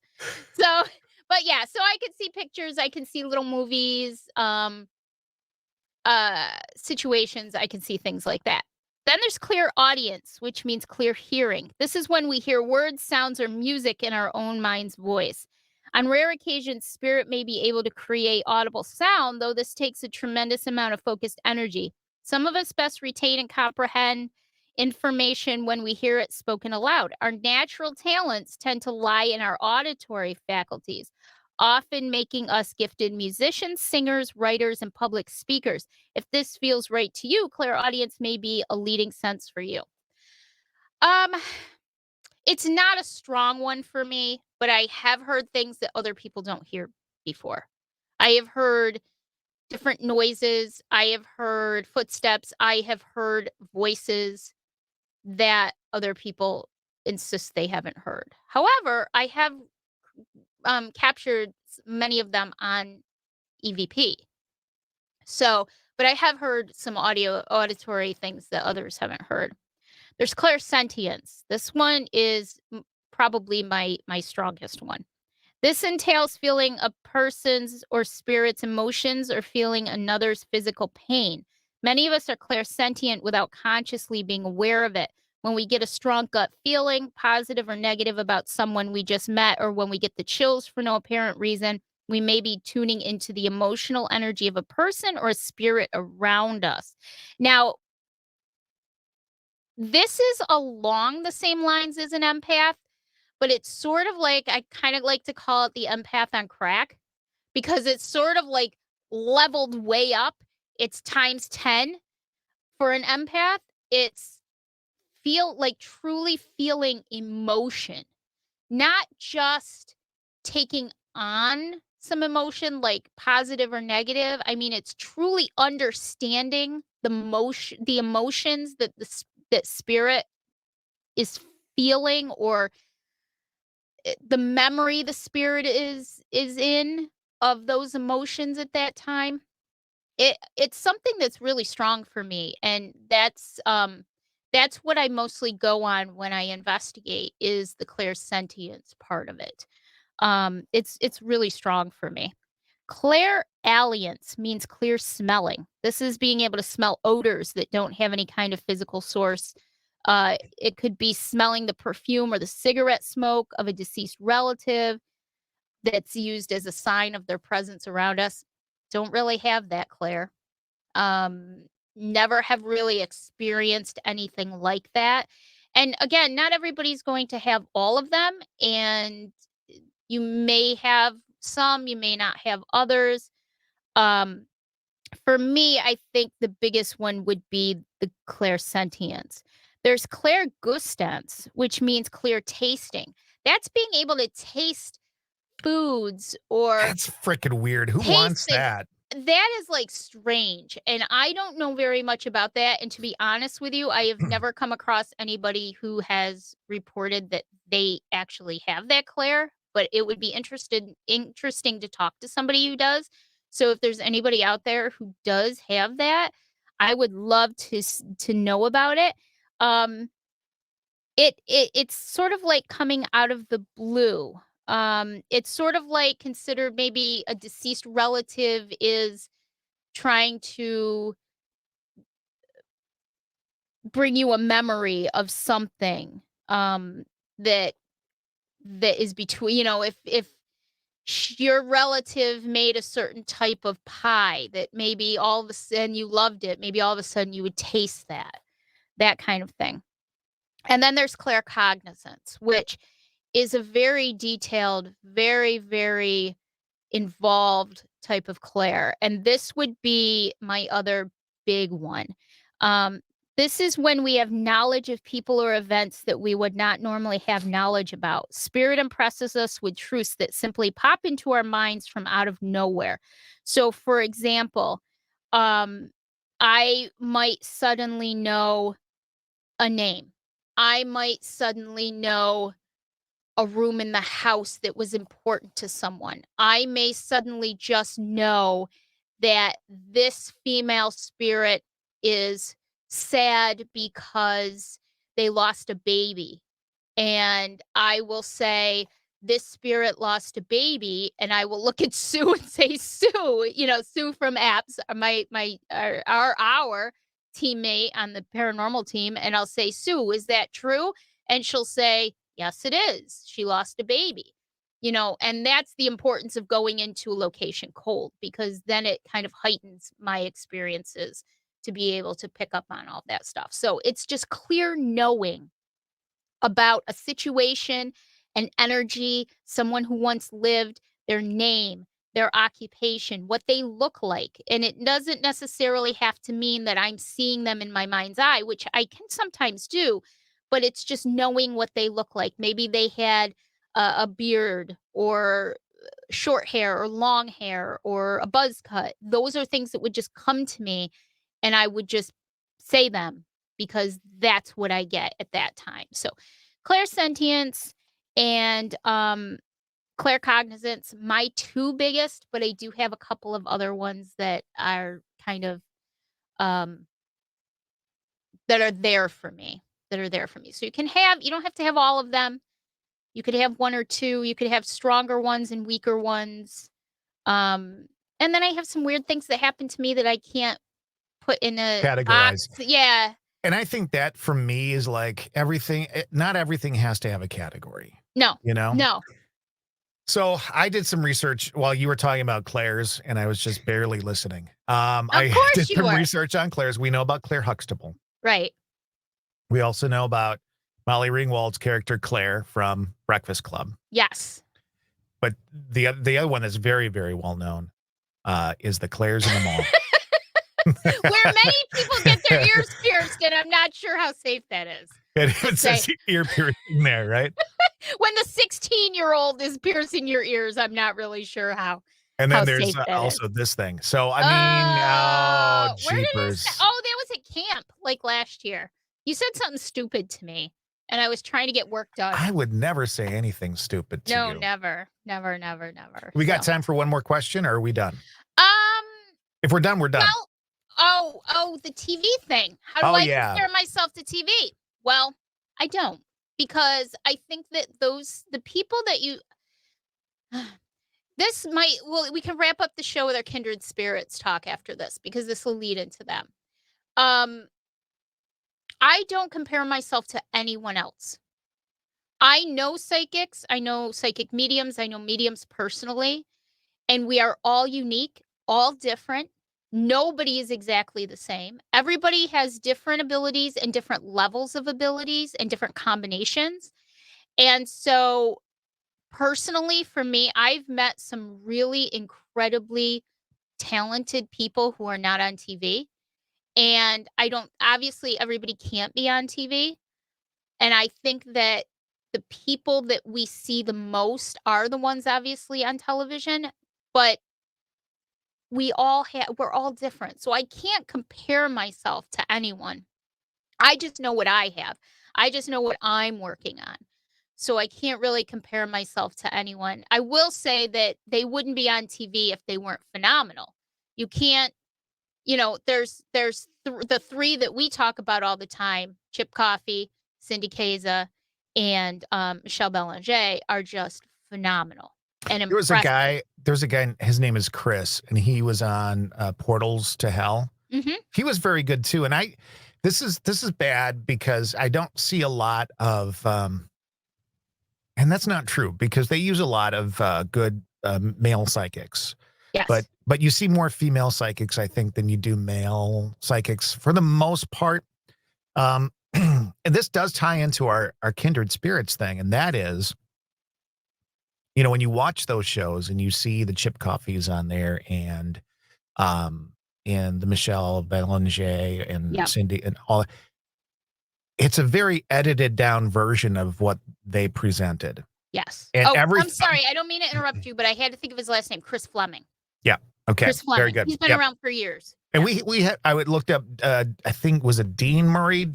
So, but yeah, so I can see pictures, I can see little movies, situations, I can see things like that. Then there's clear audience, which means clear hearing. This is when we hear words, sounds, or music in our own mind's voice. On rare occasions, spirit may be able to create audible sound, though this takes a tremendous amount of focused energy. Some of us best retain and comprehend information when we hear it spoken aloud. Our natural talents tend to lie in our auditory faculties, often making us gifted musicians, singers, writers, and public speakers. If this feels right to you, clairaudience may be a leading sense for you. Um, it's not a strong one for me, but I have heard things that other people don't hear before. I have heard different noises. I have heard footsteps. I have heard voices that other people insist they haven't heard. However, I have captured many of them on EVP. So, but I have heard some auditory things that others haven't heard. There's clairsentience. This one is probably my strongest one. This entails feeling a person's or spirit's emotions or feeling another's physical pain. Many of us are clairsentient without consciously being aware of it. When we get a strong gut feeling, positive or negative, about someone we just met, or when we get the chills for no apparent reason, we may be tuning into the emotional energy of a person or a spirit around us. Now, this is along the same lines as an empath, but it's sort of like I kind of like to call it the empath on crack because it's sort of like leveled way up. It's times 10 for an empath. It's feel like truly feeling emotion, not just taking on some emotion like positive or negative. I mean, it's truly understanding the emotions that that spirit is feeling, or the memory the spirit is in of those emotions at that time. It's something that's really strong for me, and that's what I mostly go on when I investigate is the clairsentience part of it. It's really strong for me. Clairalience means clear smelling. This is being able to smell odors that don't have any kind of physical source. It could be smelling the perfume or the cigarette smoke of a deceased relative that's used as a sign of their presence around us. Don't really have that, Claire. Um, Never have really experienced anything like that. And again, not everybody's going to have all of them, and you may have some, you may not have others. Um, for me, I think the biggest one would be the clairsentience. There's clairgustance, which means clear tasting. That's being able to taste foods or That's freaking weird. Who taste wants things. that? That is, like, strange, and I don't know very much about that, and to be honest with you, I have never come across anybody who has reported that they actually have that Claire, but it would be interesting to talk to somebody who does. So if there's anybody out there who does have that, I would love to know about it. Um, it's sort of like coming out of the blue. It's sort of like considered maybe a deceased relative is trying to bring you a memory of something, that is between if your relative made a certain type of pie that maybe all of a sudden you loved it, maybe all of a sudden you would taste that kind of thing. And then there's claircognizance, which is a very detailed, very, very involved type of Claire, and this would be my other big one. Um, this is when we have knowledge of people or events that we would not normally have knowledge about. Spirit impresses us with truths that simply pop into our minds from out of nowhere. So, for example, um, I might suddenly know a name. I might suddenly know a room in the house that was important to someone. I may suddenly just know that this female spirit is sad because they lost a baby. And I will say, "This spirit lost a baby," and I will look at Sue and say, "Sue," Sue from apps, my our teammate on the paranormal team, and I'll say, "Sue, is that true?" And she'll say, "Yes, it is. She lost a baby." And that's the importance of going into a location cold, because then it kind of heightens my experiences to be able to pick up on all that stuff. So, it's just clear knowing about a situation, an energy, someone who once lived, their name, their occupation, what they look like. And it doesn't necessarily have to mean that I'm seeing them in my mind's eye, which I can sometimes do, but it's just knowing what they look like. Maybe they had a beard or short hair or long hair or a buzz cut. Those are things that would just come to me and I would just say them because that's what I get at that time. So, clairsentience and claircognizance, my two biggest, but I do have a couple of other ones that are kind of um that are there for me. That are there for me. So you don't have to have all of them. You could have one or two. You could have stronger ones and weaker ones. Um and then I have some weird things that happen to me that I can't put in a box. Categorize. Yeah. And I think that for me is like everything, not everything has to have a category, No. you know? No. So I did some research while you were talking about Claire's, and I was just barely listening. Of I course did you some were. research on Claire's. We know about Claire Huxtable. Right. We also know about Molly Ringwald's character Claire from Breakfast Club. Yes. But the other one that's very, very well known is the Claires in the Mall. Where many people get their ears pierced, and I'm not sure how safe that is. It Just even say says ear piercing there, right? when the 16-year-old is piercing your ears, I'm not really sure And how then there's safe that is. also this thing. So, I mean, oh, Oh, where did I say jeepers. oh, that was at camp, like, last year. You said something stupid to me, and I was trying to get work done. I would never say anything stupid to No, you. never. Never, never, never, We got so time for one more question, or are we done? um, If we're done, we're done. well the TV thing. How do Oh, I yeah. compare myself to TV? Well, I don't, because I think that the people that you this might well, we can wrap up the show with our kindred spirits talk after this because this will lead into them. Um, I don't compare myself to anyone else. I know psychics, I know psychic mediums, I know mediums personally, and we are all unique, all different. Nobody is exactly the same. Everybody has different abilities and different levels of abilities and different combinations. And so, personally, for me, I've met some really incredibly talented people who are not on TV. And I don't obviously, everybody can't be on TV. And I think that the people that we see the most are the ones obviously on television, but we're all different. So I can't compare myself to anyone. I just know what I have. I just know what I'm working on. So I can't really compare myself to anyone. I will say that they wouldn't be on TV if they weren't phenomenal. You can't, the 3 that we talk about all the time, Chip Coffey, Cindy Kaza, and, Michelle Belanger are just phenomenal and impressive. There's a guy, his name is Chris, and he was on, Portals to Hell. Mhm. He was very good too, and this is bad because I don't see a lot of, and that's not true because they use a lot of, good, male psychics. Yes. But you see more female psychics, I think, than you do male psychics for the most part. And this does tie into our kindred spirits thing, and that is, when you watch those shows and you see the Chip Coffees on there um, and the Michelle Belanger and Yep. Cindy and all, it's a very edited down version of what they presented. Yes. And Oh, every I'm sorry, I don't mean to interrupt you, but I had to think of his last name, Chris Fleming. Yeah, okay, Chris very Fleming. good. He's been Yep. around for years. And Yes. we had I would looked up, I think was it Dean McMurray,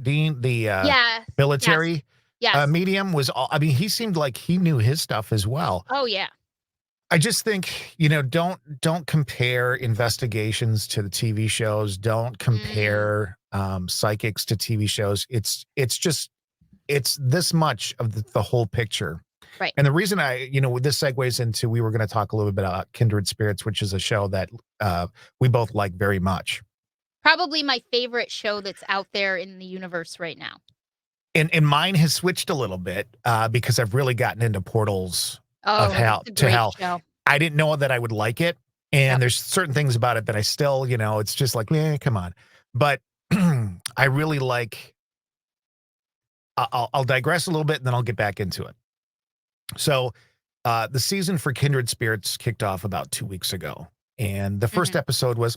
Dean, the, Yes. Yes. military, Yes. medium was all I mean, he seemed like he knew his stuff as well. Oh, yeah. I just think, don't compare investigations to the TV shows, don't Mm, compare, psychics to TV shows. It's just it's this much of the whole picture. right. And the reason this segues into we were gonna talk a little bit about Kindred Spirits, which is a show that, we both like very much. Probably my favorite show that's out there in the universe right now. And mine has switched a little bit, because I've really gotten into Portals of Oh, that's Hell a to great Hell. show. I didn't know that I would like it, and Yep. there's certain things about it that I still, it's just like, "Eh, come on." But I really like I'll digress a little bit, and then I'll get back into it. So, the season for Kindred Spirits kicked off about 2 weeks ago, and the first Mhm. episode was,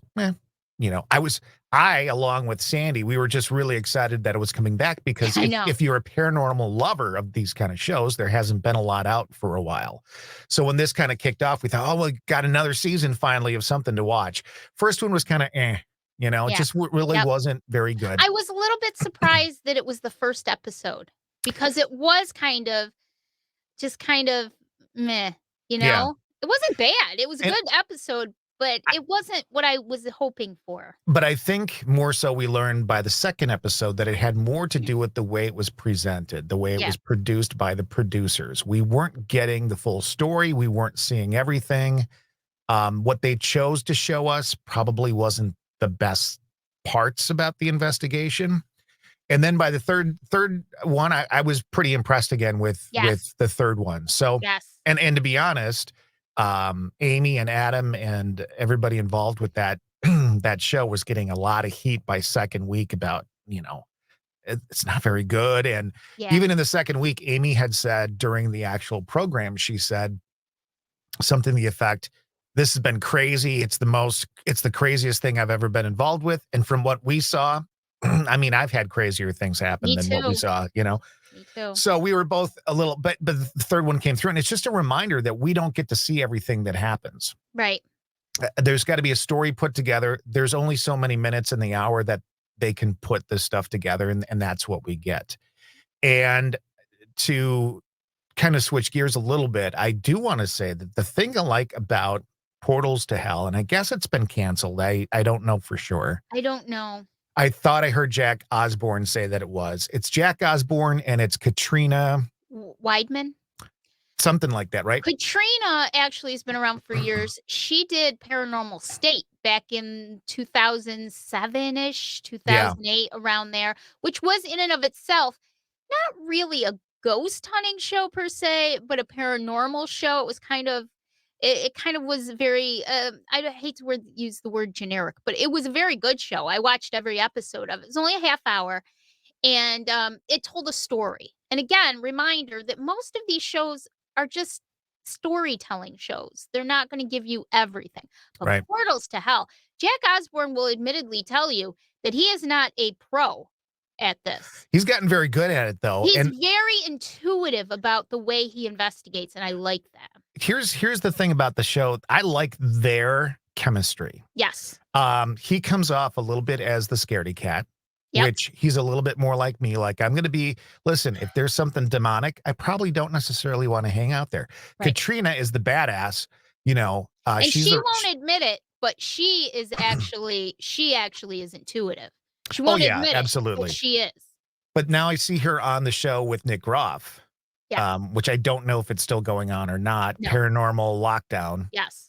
along with Sandy, we were just really excited that it was coming back because I if know. if you're a paranormal lover of these kind of shows, there hasn't been a lot out for a while. So when this kinda kicked off, we thought, "Oh, we got another season finally of something to watch." First one was kinda, it Yeah. just really Yep. wasn't very good. I was a little bit surprised that it was the first episode because it was kind of meh, you Yeah, know? It wasn't bad. It was a and good episode, but it wasn't what I was hoping for. but I think more so we learned by the second episode that it had more to do with the way it was presented, the way it Yeah. was produced by the producers. We weren't getting the full story, we weren't seeing everything. What they chose to show us probably wasn't the best parts about the investigation. And then by the third one, I was pretty impressed again with Yes. the third one. So, Yes. and to be honest, Amy and Adam and everybody involved with that that show was getting a lot of heat by second week about, it's not very good. And Yeah. even in the second week, Amy had said during the actual program, she said something to the effect, "This has been crazy. It's the craziest thing I've ever been involved with." And from what we saw, I mean, I've had crazier things happen Me than what we too. saw. Me too. So we were both a little but the third one came through, and it's just a reminder that we don't get to see everything that happens. Right. There's gotta be a story put together. There's only so many minutes in the hour that they can put this stuff together, and that's what we get. And to kinda switch gears a little bit, I do wanna say that the thing I like about Portals to Hell, and I guess it's been canceled, I don't know for sure. I don't know. I thought I heard Jack Osborne say that it was. It's Jack Osborne and it's Katrina Weidman? something like that, right? Katrina actually has been around for years. She did Paranormal State back in 2007-ish, Yeah, 2008, around there, which was in and of itself not really a ghost hunting show per se, but a paranormal show. It was it kind of was very, I hate to use the word generic, but it was a very good show. I watched every episode of it. It was only a half hour, and it told a story. And again, reminder that most of these shows are just storytelling shows. They're not going to give you everything. But right. Portals to Hell, Jack Osborne will admittedly tell you that he is not a pro. at this. He's gotten very good at it, though, He's and very intuitive about the way he investigates, and I like that. here's the thing about the show, I like their chemistry. Yes. He comes off a little bit as the scaredy cat, Yep. which he's a little bit more like me, like, I'm gonna be listen, if there's something demonic, I probably don't necessarily wanna hang out there. Right. Katrina is the badass, And she's she the sh won't admit it, but she actually is intuitive. She Oh, won't yeah, admit it, but absolutely. she is. But now I see her on the show with Nick Groff, Yeah. which I don't know if it's still going on or not, No. Paranormal Lockdown. Yes.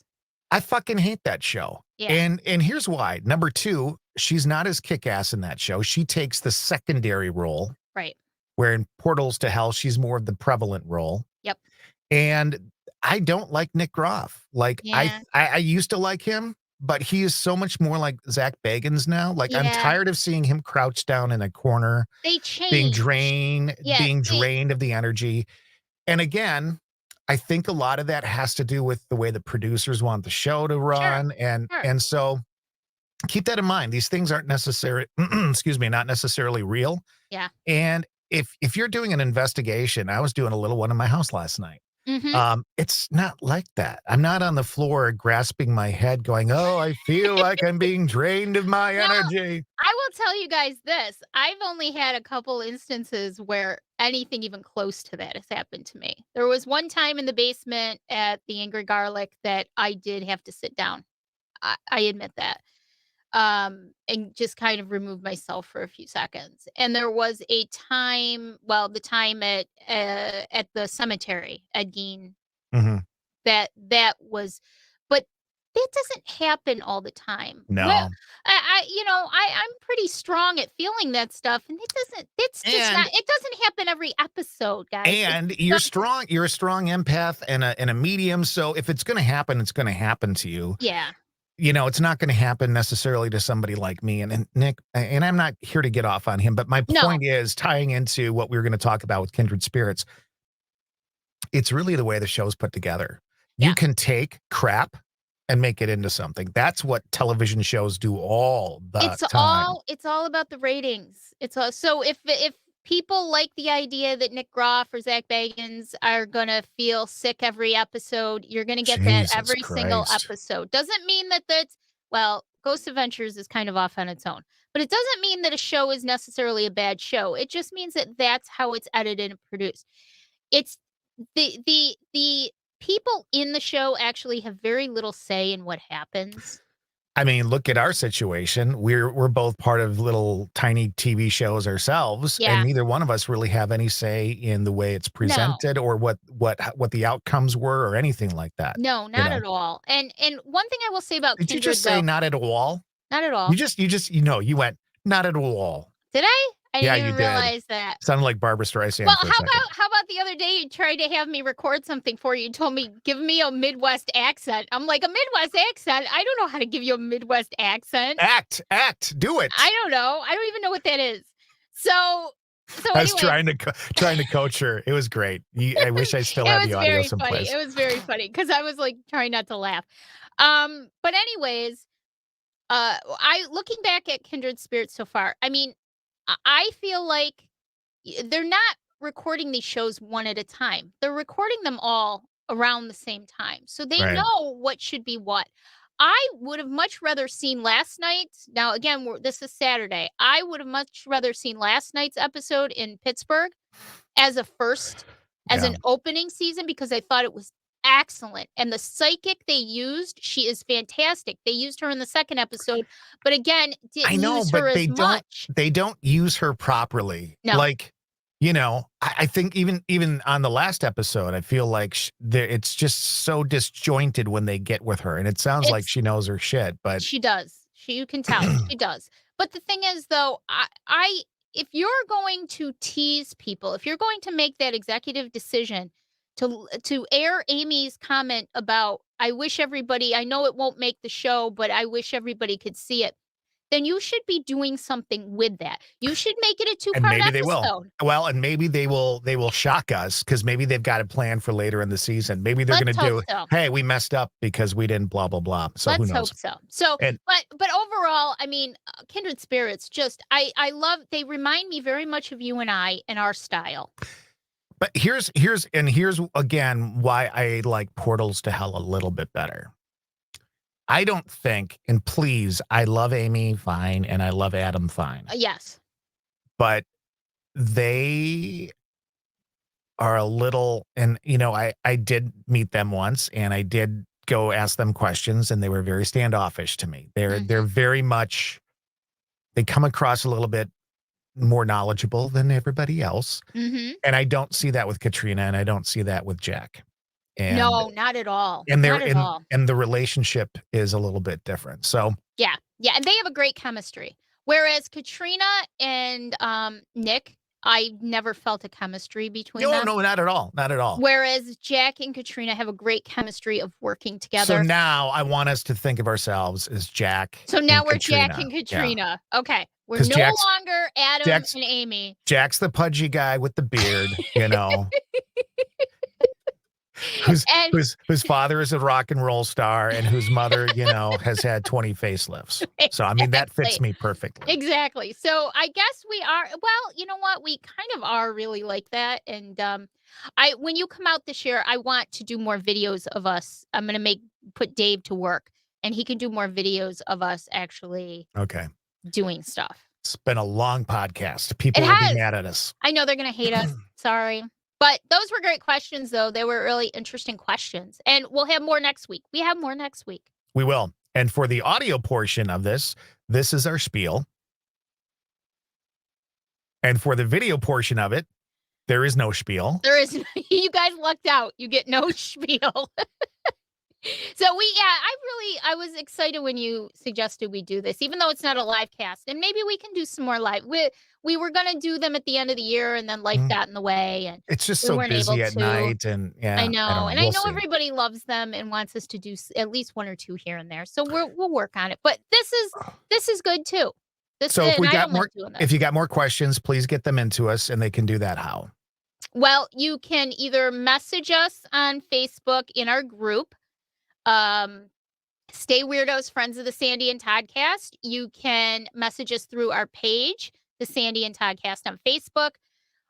I fucking hate that show, Yeah. and here's why. Number 2, she's not as kick-ass in that show. She takes the secondary role, Right. where in Portals to Hell, she's more of the prevalent role, Yep. and I don't like Nick Groff. Like, Yeah. I used to like him, but he is so much more like Zach Bagans now. Like, I'm Yeah. tired of seeing him crouched down in a corner, They change. Yes, being they drained of the energy, and again, I think a lot of that has to do with the way the producers want the show to sure, run, and sure. and so keep that in mind. These things aren't necessary excuse me, not necessarily real, Yeah. and if you're doing an investigation, I was doing a little one in my house last night. Mhm. It's not like that. I'm not on the floor grasping my head going, "Oh, I feel like I'm being drained of my Well, energy." I will tell you guys this, I've only had a couple instances where anything even close to that has happened to me. There was one time in the basement at the Angry Garlic that I did have to sit down. I admit that. And just kind of remove myself for a few seconds. And there was a time, well, the time at the cemetery at Gein Mhm. that was, but that doesn't happen all the time. Well, No. I'm pretty strong at feeling that stuff, and it's just not, And it doesn't happen every episode, guys. It And just you're doesn't. strong you're a strong empath and a medium, so if it's gonna happen, it's gonna happen to you. Yeah. It's not gonna happen necessarily to somebody like me, and Nick and I'm not here to get off on him, but my No. point is tying into what we were gonna talk about with Kindred Spirits, it's really the way the show's put together. You Yeah. can take crap and make it into something. That's what television shows do all the time. It's all about the ratings. It's all, so if people like the idea that Nick Groff or Zach Bagans are gonna feel sick every episode, you're gonna get that Jesus every single Christ. episode. Doesn't mean that that's, well, Ghost Adventures is kind of off on its own, but it doesn't mean that a show is necessarily a bad show. It just means that that's how it's edited and produced. It's the people in the show actually have very little say in what happens. I mean, look at our situation. We're both part of little tiny TV shows ourselves, and Yeah. neither one of us really have any say in the way it's No. presented or what the outcomes were or anything like that, No, you not know? at all. And one thing I will say about Did you just Kindred say though, not at all? not at You all. just you just you know, you went, "Not at all." Did I? I Yeah, didn't you even did. realize that. Sounded like Barbara Well, Streisand for a how second. about the other day you tried to have me record something for you. You told me, "Give me a Midwest accent." I'm like, "A Midwest accent? I don't know how to give you a Midwest accent." Act, do I it. don't know. I don't even know what that is. So I was anyways, trying to coach her. It was great. I wish I still had it the was audio very funny. someplace. It was very funny because I was, like, trying not to laugh. But anyways, I looking back at Kindred Spirits so far, I mean, I feel like they're not recording these shows one at a time. They're recording them all around the same time. So they Right. know what should be what. I would have much rather seen last night's. Now, again, this is Saturday. I would have much rather seen last night's episode in Pittsburgh as a first, as Yeah. an opening season, because I thought it was excellent. And the psychic they used, she is fantastic. They used her in the second episode, but again, I didn't know, use but her as much. they don't use her properly. No, Like, I think even on the last episode, I feel like it's just so disjointed when they get with her, and it sounds like it's she knows her shit, but she does. You can tell, she does. But the thing is though, I if you're going to tease people, if you're going to make that executive decision to air Amy's comment about, "I wish everybody, I know it won't make the show, but I wish everybody could see it." then you should be doing something with that. You should make it a And two-part maybe they will. episode. Well, and maybe they will shock us because maybe they've got a plan for later in the season. Maybe they're gonna Let's hope do, so. "Hey, we messed up because we didn't blah, blah, blah." So who Let's knows? hope so. So, And but overall, I mean, Kindred Spirits, just I love. They remind me very much of you and I and our style. but here's again why I like Portals to Hell a little bit better. I don't think, and please, I love Amy fine, and I love Adam fine, Yes. but they are a little, and, I did meet them once, and I did go ask them questions, and they were very standoffish to me. They're Mhm. very much, they come across a little bit more knowledgeable than everybody else, Mhm. and I don't see that with Katrina, and I don't see that with Jack. And No, not at all. and they're Not at in all. and the relationship is a little bit different. So, Yeah. Yeah, and they have a great chemistry. Whereas Katrina and, Nick, I never felt a chemistry between no, them. no, not at all, not at all. Whereas Jack and Katrina have a great chemistry of working So together. now I want us to think of ourselves as Jack So now and we're Jack Katrina. and Yeah, Katrina. Okay. We're because no longer Adam Jack's and Amy. Jack's the pudgy guy with the beard, whose And whose father is a rock and roll star and whose mother, has had 20 facelifts. So, I mean, that fits exactly. me perfectly. Exactly. So I guess we are, well, you know what? We kind of are really like that. And I when you come out this year, I want to do more videos of us. I'm gonna put Dave to work and he can do more videos of us actually Okay. doing stuff. It's been a long podcast. It People will be has. mad at us. I know they're gonna hate us. Sorry. But those were great questions though. They were really interesting questions. And we'll have more next week. We have more next week. We will. And for the audio portion of this is our spiel. And for the video portion of it, there is no spiel. There is you guys lucked out. You get no spiel. So I was excited when you suggested we do this, even though it's not a live cast, and maybe we can do some more live. We were gonna do them at the end of the year, and then life Mm. got in the way, and It's just we so weren't able busy at to. night, and I yeah, I don't know, know. and I We'll know see. everybody loves them and wants us to do at least one or two here and there. So we'll work on it. But this is good too. This So is, if and we I got don't more like doing if this. you got more questions, please get them into us, and they can do that how? Well, you can either message us on Facebook in our group. Um, Stay Weirdos, Friends of the Sandy and Toddcast. You can message us through our page, the Sandy and Toddcast on Facebook.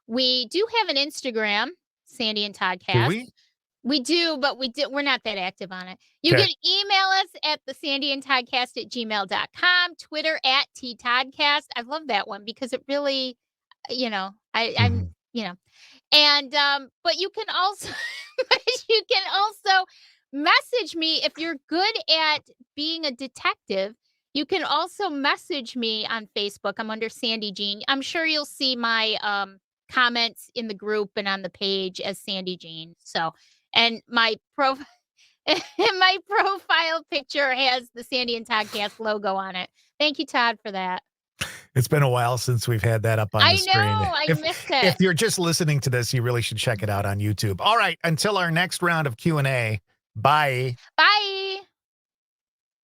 We do have an Instagram, Sandy and Do Toddcast. we? We do, but we're not that active on it. You Okay. can email us at the Sandy and Toddcast at gmail.com, Twitter at TToddcast. I love that one because it really, I'm, Mhm. and, but you can also but you can also message me if you're good at being a detective. You can also message me on Facebook. I'm under Sandy Jean. I'm sure you'll see my, comments in the group and on the page as Sandy Jean. So, and my profile picture has the Sandy and Toddcast logo on it. Thank you, Todd, for that. It's been a while since we've had that up on the I know, screen. I If missed if it. you're just listening to this, you really should check it out on YouTube. All right, until our next round of Q&A, bye. Bye.